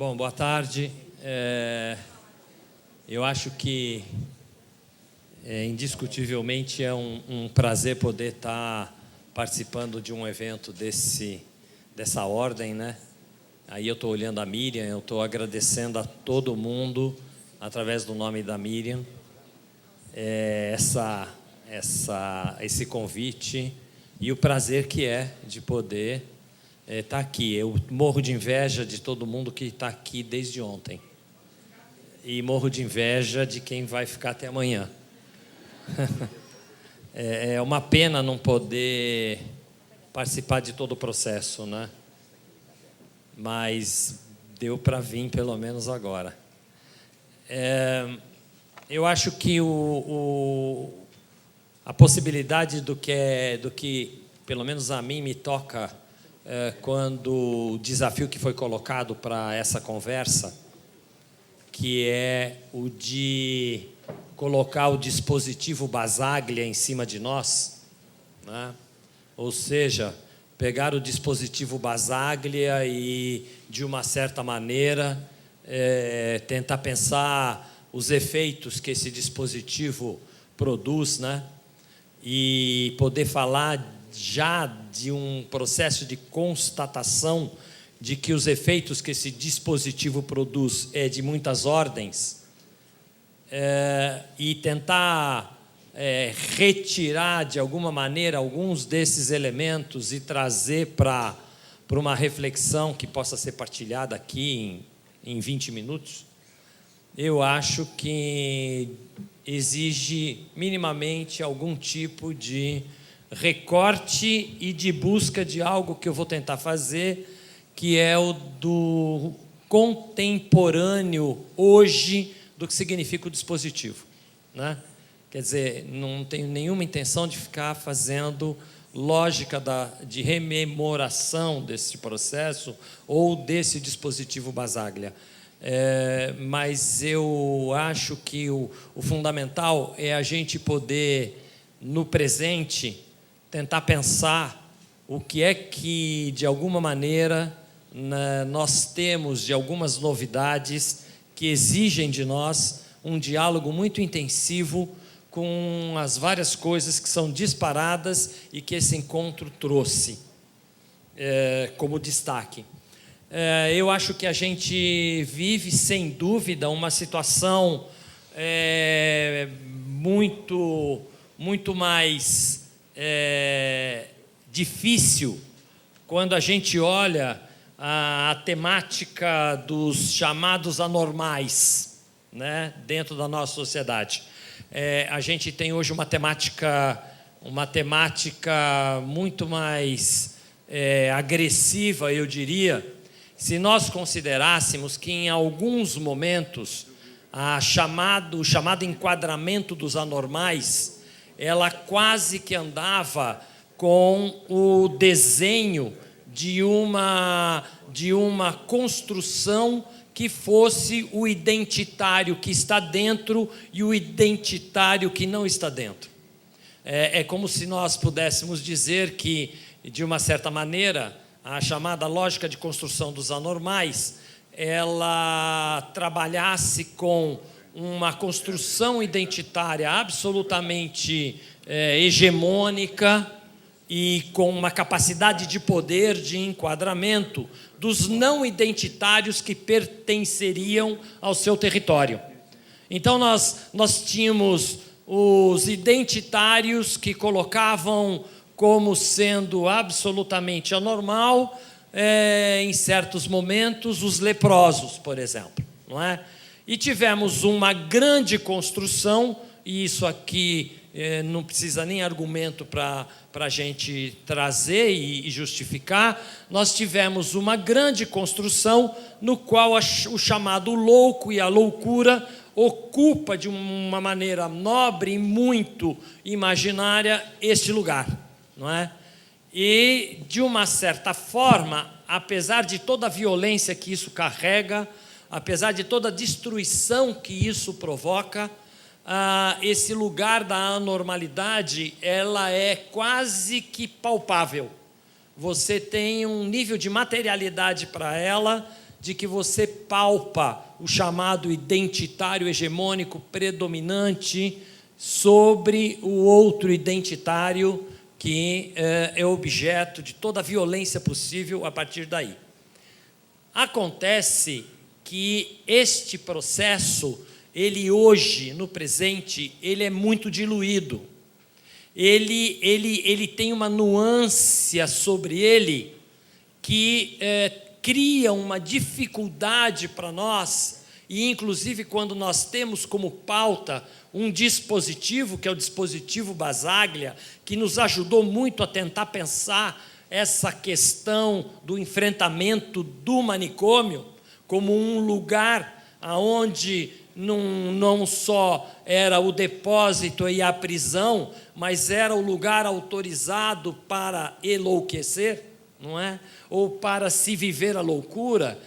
Bom, boa tarde. Eu acho que indiscutivelmente é um prazer poder estar participando de um evento dessa ordem, né? Aí eu estou olhando a Miriam, eu estou agradecendo a todo mundo, através do nome da Miriam, esse convite e o prazer que é de poder estar aqui. Eu morro de inveja de todo mundo que está aqui desde ontem. E morro de inveja de quem vai ficar até amanhã. É uma pena não poder participar de todo o processo, né? Mas deu para vir pelo menos agora. Eu acho que a possibilidade do que pelo menos a mim me toca quando o desafio que foi colocado para essa conversa, que é o de colocar o dispositivo Basaglia em cima de nós, né? Ou seja, pegar o dispositivo Basaglia e, de uma certa maneira, tentar pensar os efeitos que esse dispositivo produz, né? E poder falar já de um processo de constatação de que os efeitos que esse dispositivo produz é de muitas ordens, e tentar retirar de alguma maneira alguns desses elementos e trazer para uma reflexão que possa ser partilhada aqui em 20 minutos, eu acho que exige minimamente algum tipo de recorte e de busca de algo que eu vou tentar fazer, que é o do contemporâneo hoje do que significa o dispositivo, né? Quer dizer, não tenho nenhuma intenção de ficar fazendo lógica de rememoração desse processo ou desse dispositivo Basaglia. Mas eu acho que o fundamental é a gente poder, no presente, tentar pensar o que é que, de alguma maneira, nós temos de algumas novidades que exigem de nós um diálogo muito intensivo com as várias coisas que são disparadas e que esse encontro trouxe como destaque. Eu acho que a gente vive, sem dúvida, uma situação muito mais difícil quando a gente olha a temática dos chamados anormais, né, dentro da nossa sociedade. A gente tem hoje uma temática muito mais agressiva, eu diria, se nós considerássemos que em alguns momentos o chamado enquadramento dos anormais, ela quase que andava com o desenho de uma construção que fosse o identitário que está dentro e o identitário que não está dentro. É como se nós pudéssemos dizer que, de uma certa maneira, a chamada lógica de construção dos anormais, ela trabalhasse com uma construção identitária absolutamente hegemônica e com uma capacidade de poder, de enquadramento dos não identitários que pertenceriam ao seu território. Então, nós tínhamos os identitários que colocavam como sendo absolutamente anormal, em certos momentos, os leprosos, por exemplo, não é? E tivemos uma grande construção, e isso aqui não precisa nem argumento para a gente trazer e justificar. Nós tivemos uma grande construção no qual o chamado louco e a loucura ocupa de uma maneira nobre e muito imaginária este lugar, não é? E, de uma certa forma, apesar de toda a violência que isso carrega, apesar de toda a destruição que isso provoca, esse lugar da anormalidade, ela é quase que palpável. Você tem um nível de materialidade para ela de que você palpa o chamado identitário hegemônico predominante sobre o outro identitário que é objeto de toda a violência possível a partir daí. Acontece que este processo, ele hoje, no presente, ele é muito diluído. Ele tem uma nuance sobre ele que cria uma dificuldade para nós, e inclusive quando nós temos como pauta um dispositivo, que é o dispositivo Basaglia, que nos ajudou muito a tentar pensar essa questão do enfrentamento do manicômio como um lugar onde não só era o depósito e a prisão, mas era o lugar autorizado para enlouquecer, não é? Ou para se viver a loucura.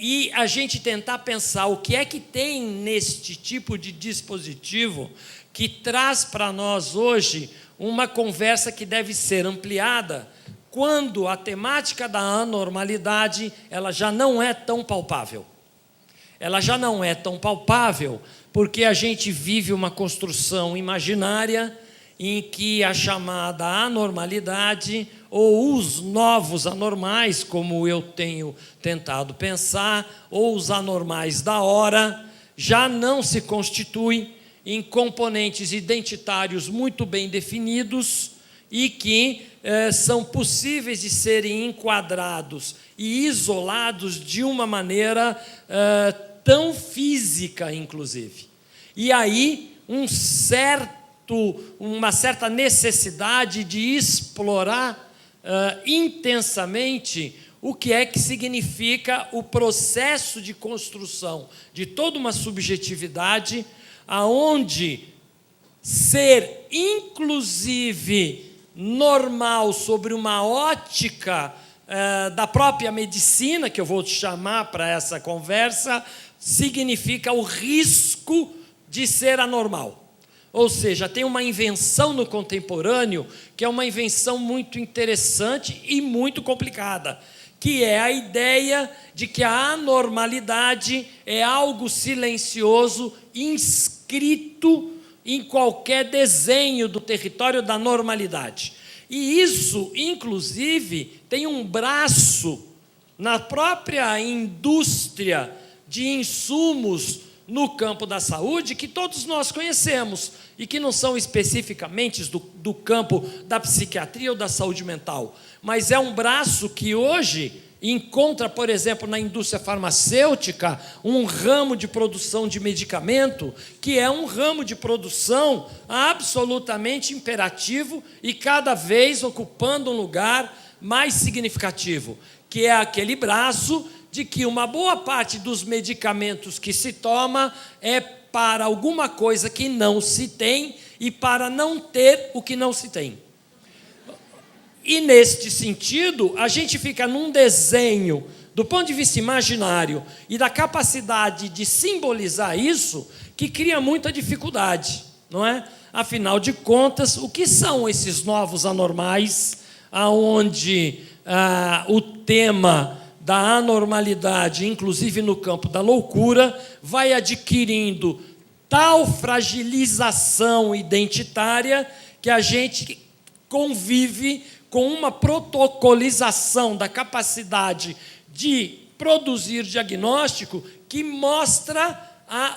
E a gente tentar pensar o que é que tem neste tipo de dispositivo que traz para nós hoje uma conversa que deve ser ampliada quando a temática da anormalidade ela já não é tão palpável. Ela já não é tão palpável porque a gente vive uma construção imaginária em que a chamada anormalidade ou os novos anormais, como eu tenho tentado pensar, ou os anormais da hora, já não se constituem em componentes identitários muito bem definidos e que são possíveis de serem enquadrados e isolados de uma maneira tão física, inclusive. E aí, uma certa necessidade de explorar intensamente o que é que significa o processo de construção de toda uma subjetividade, aonde ser, inclusive, normal sobre uma ótica da própria medicina, que eu vou te chamar para essa conversa, significa o risco de ser anormal. Ou seja, tem uma invenção no contemporâneo que é uma invenção muito interessante e muito complicada, que é a ideia de que a anormalidade é algo silencioso, inscrito em qualquer desenho do território da normalidade. E isso, inclusive, tem um braço na própria indústria de insumos no campo da saúde, que todos nós conhecemos, e que não são especificamente do campo da psiquiatria ou da saúde mental, mas é um braço que hoje encontra, por exemplo, na indústria farmacêutica, um ramo de produção de medicamento, que é um ramo de produção absolutamente imperativo e cada vez ocupando um lugar mais significativo, que é aquele braço de que uma boa parte dos medicamentos que se toma é para alguma coisa que não se tem e para não ter o que não se tem. E, neste sentido, a gente fica num desenho, do ponto de vista imaginário e da capacidade de simbolizar isso, que cria muita dificuldade, não é? Afinal de contas, o que são esses novos anormais, aonde o tema da anormalidade, inclusive no campo da loucura, vai adquirindo tal fragilização identitária que a gente convive com uma protocolização da capacidade de produzir diagnóstico que mostra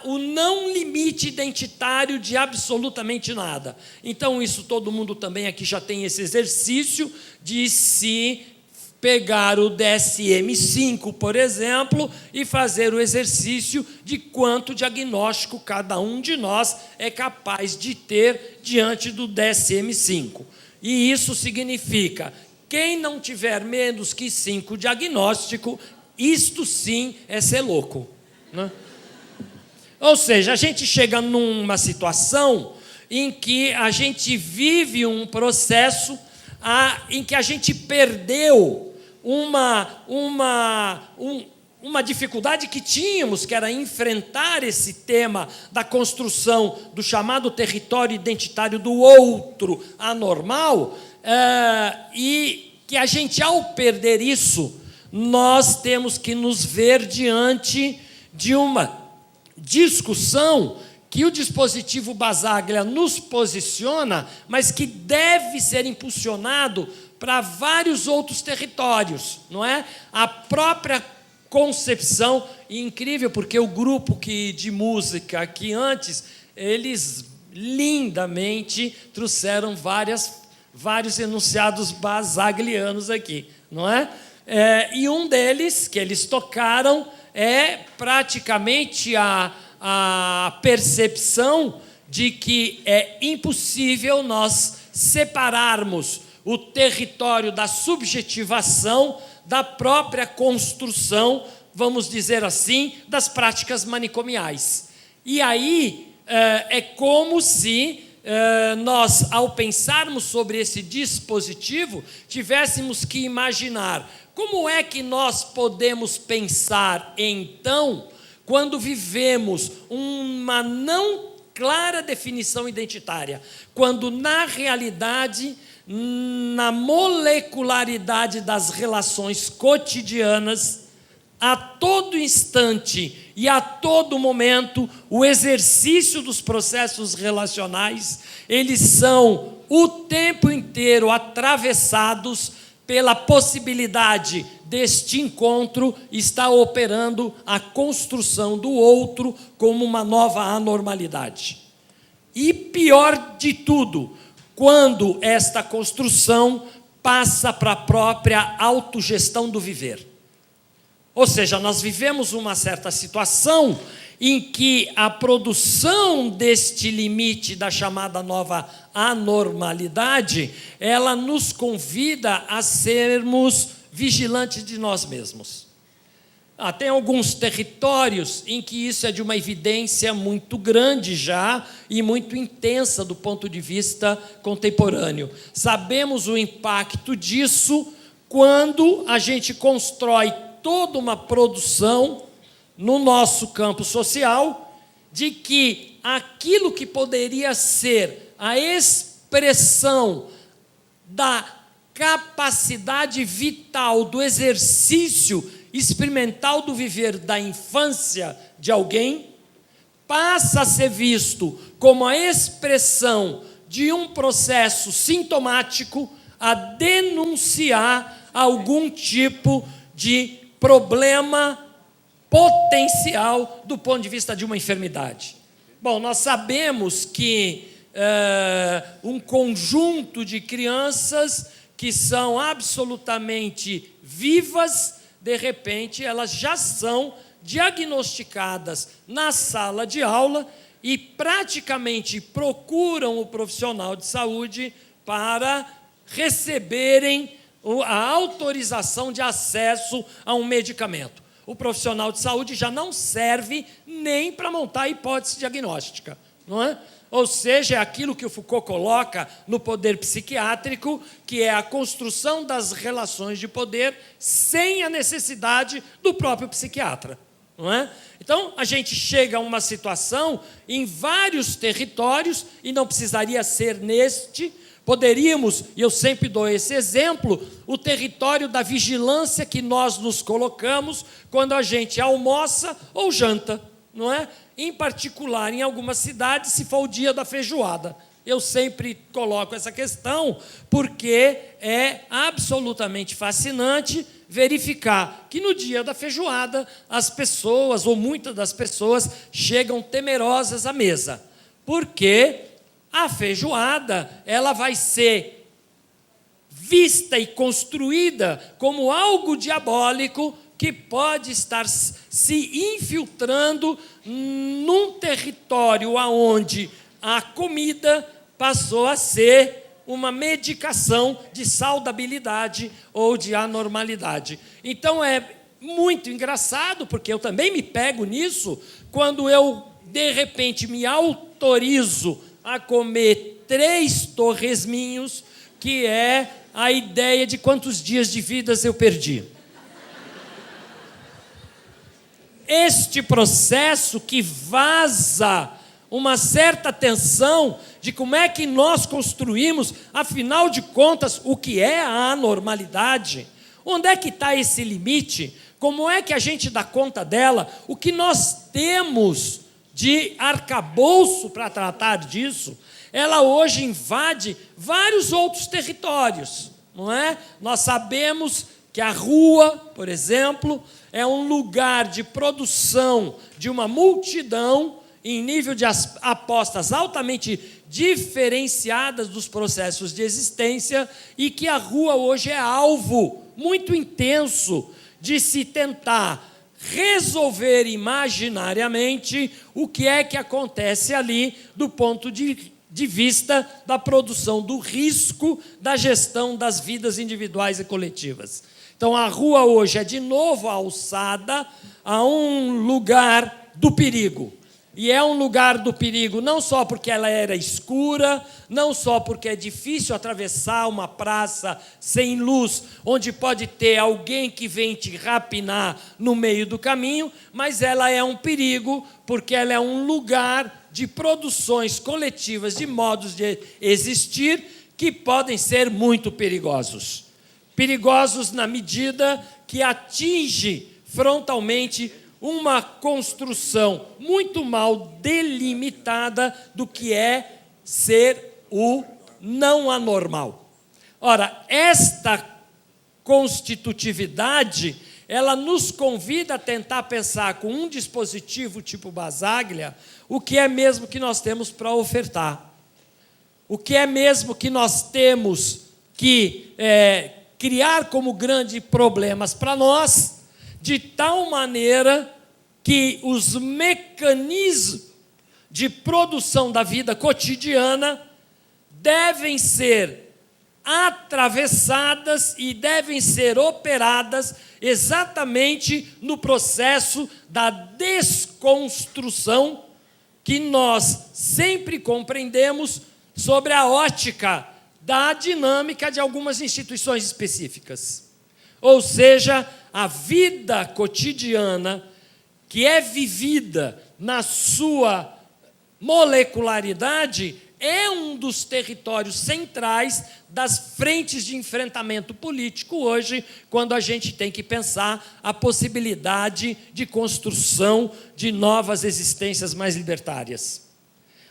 o não limite identitário de absolutamente nada. Então, isso todo mundo também aqui já tem esse exercício de se pegar o DSM-5, por exemplo, e fazer o exercício de quanto diagnóstico cada um de nós é capaz de ter diante do DSM-5. E isso significa, quem não tiver menos que 5 diagnóstico, isto sim é ser louco, né? Ou seja, a gente chega numa situação em que a gente vive um processo em que a gente perdeu uma dificuldade que tínhamos, que era enfrentar esse tema da construção do chamado território identitário do outro anormal, e que a gente, ao perder isso, nós temos que nos ver diante de uma discussão que o dispositivo Basaglia nos posiciona, mas que deve ser impulsionado para vários outros territórios, não é? A própria concepção, e incrível, porque o grupo de música aqui antes, eles lindamente trouxeram vários enunciados basaglianos aqui, não é? E um deles, que eles tocaram, é praticamente a percepção de que é impossível nós separarmos o território da subjetivação da própria construção, vamos dizer assim, das práticas manicomiais. E aí é como se nós, ao pensarmos sobre esse dispositivo, tivéssemos que imaginar como é que nós podemos pensar, então, quando vivemos uma não clara definição identitária, quando, na realidade, na molecularidade das relações cotidianas, a todo instante e a todo momento, o exercício dos processos relacionais, eles são o tempo inteiro atravessados pela possibilidade deste encontro estar operando a construção do outro como uma nova anormalidade. E pior de tudo, quando esta construção passa para a própria autogestão do viver. Ou seja, nós vivemos uma certa situação em que a produção deste limite da chamada nova anormalidade, ela nos convida a sermos vigilantes de nós mesmos. Tem alguns territórios em que isso é de uma evidência muito grande já e muito intensa do ponto de vista contemporâneo. Sabemos o impacto disso quando a gente constrói toda uma produção no nosso campo social de que aquilo que poderia ser a expressão da capacidade vital, do exercício experimental do viver da infância de alguém, passa a ser visto como a expressão de um processo sintomático a denunciar algum tipo de problema potencial do ponto de vista de uma enfermidade. Bom, nós sabemos que um conjunto de crianças que são absolutamente vivas, de repente, elas já são diagnosticadas na sala de aula e praticamente procuram o profissional de saúde para receberem a autorização de acesso a um medicamento. O profissional de saúde já não serve nem para montar a hipótese diagnóstica, não é? Ou seja, é aquilo que o Foucault coloca no poder psiquiátrico, que é a construção das relações de poder sem a necessidade do próprio psiquiatra, não é? Então, a gente chega a uma situação em vários territórios, e não precisaria ser neste. Poderíamos, e eu sempre dou esse exemplo, o território da vigilância que nós nos colocamos quando a gente almoça ou janta, não é? Em particular, em algumas cidades, se for o dia da feijoada. Eu sempre coloco essa questão porque é absolutamente fascinante verificar que no dia da feijoada as pessoas, ou muitas das pessoas, chegam temerosas à mesa. Porque a feijoada, ela vai ser vista e construída como algo diabólico que pode estar se infiltrando num território onde a comida passou a ser uma medicação de saudabilidade ou de anormalidade. Então é muito engraçado, porque eu também me pego nisso, quando eu, de repente, me autorizo a comer 3 torresminhos, que é a ideia de quantos dias de vidas eu perdi. Este processo que vaza uma certa tensão de como é que nós construímos, afinal de contas, o que é a anormalidade, Onde é que está esse limite? Como é que a gente dá conta dela? O que nós temos de arcabouço para tratar disso, ela hoje invade vários outros territórios, não é? Nós sabemos que a rua, por exemplo, é um lugar de produção de uma multidão em nível de apostas altamente diferenciadas dos processos de existência, e que a rua hoje é alvo muito intenso de se tentar resolver imaginariamente o que é que acontece ali do ponto de vista da produção do risco, da gestão das vidas individuais e coletivas. Então, a rua hoje é, de novo, alçada a um lugar do perigo. E é um lugar do perigo não só porque ela era escura, não só porque é difícil atravessar uma praça sem luz, onde pode ter alguém que vem te rapinar no meio do caminho, mas ela é um perigo porque ela é um lugar de produções coletivas, de modos de existir, que podem ser muito perigosos. Perigosos na medida que atinge frontalmente uma construção muito mal delimitada do que é ser o não anormal. Ora, esta constitutividade, ela nos convida a tentar pensar com um dispositivo tipo Basaglia, o que é mesmo que nós temos para ofertar. O que é mesmo que nós temos que criar como grandes problemas para nós, de tal maneira que os mecanismos de produção da vida cotidiana devem ser atravessadas e devem ser operadas exatamente no processo da desconstrução que nós sempre compreendemos sobre a ótica da dinâmica de algumas instituições específicas. Ou seja, a vida cotidiana que é vivida na sua molecularidade é um dos territórios centrais das frentes de enfrentamento político hoje, quando a gente tem que pensar a possibilidade de construção de novas existências mais libertárias.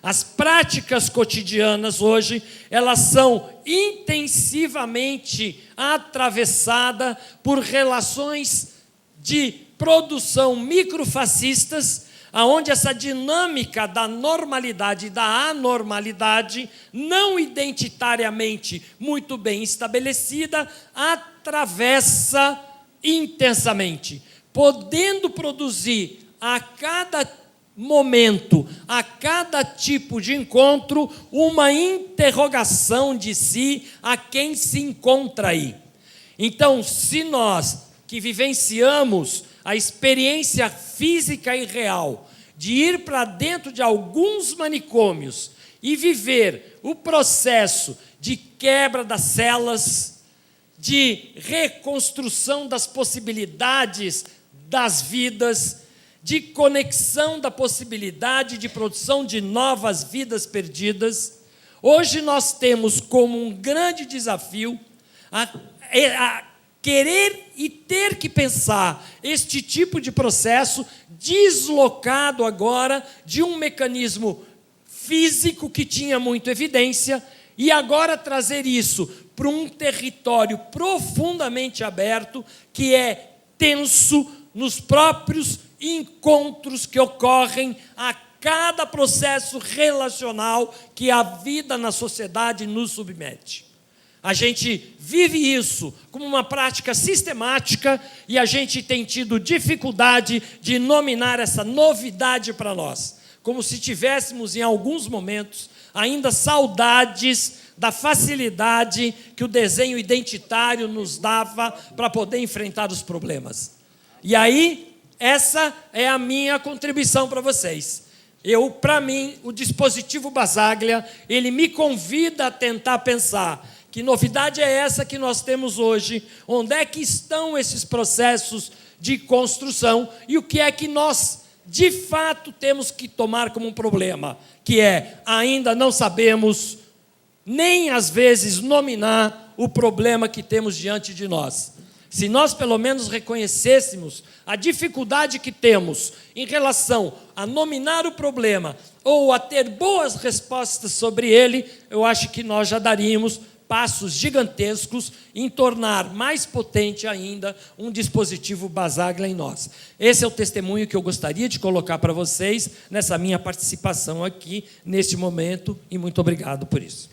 As práticas cotidianas hoje, elas são intensivamente atravessadas por relações de produção microfascistas, aonde essa dinâmica da normalidade e da anormalidade, não identitariamente muito bem estabelecida, atravessa intensamente, podendo produzir a cada momento, a cada tipo de encontro, uma interrogação de si a quem se encontra aí. Então, se nós que vivenciamos a experiência física e real de ir para dentro de alguns manicômios e viver o processo de quebra das celas, de reconstrução das possibilidades das vidas, de conexão da possibilidade de produção de novas vidas perdidas, hoje nós temos como um grande desafio a querer e ter que pensar este tipo de processo deslocado agora de um mecanismo físico que tinha muita evidência e agora trazer isso para um território profundamente aberto, que é tenso nos próprios encontros que ocorrem a cada processo relacional que a vida na sociedade nos submete. A gente vive isso como uma prática sistemática e a gente tem tido dificuldade de nominar essa novidade para nós, como se tivéssemos, em alguns momentos, ainda saudades da facilidade que o desenho identitário nos dava para poder enfrentar os problemas. E aí, essa é a minha contribuição para vocês. Para mim, o dispositivo Basaglia, ele me convida a tentar pensar que novidade é essa que nós temos hoje, onde é que estão esses processos de construção e o que é que nós, de fato, temos que tomar como um problema, que é, ainda não sabemos, nem às vezes nominar o problema que temos diante de nós. Se nós, pelo menos, reconhecêssemos a dificuldade que temos em relação a nominar o problema ou a ter boas respostas sobre ele, eu acho que nós já daríamos passos gigantescos em tornar mais potente ainda um dispositivo Basaglia em nós. Esse é o testemunho que eu gostaria de colocar para vocês nessa minha participação aqui, neste momento, e muito obrigado por isso.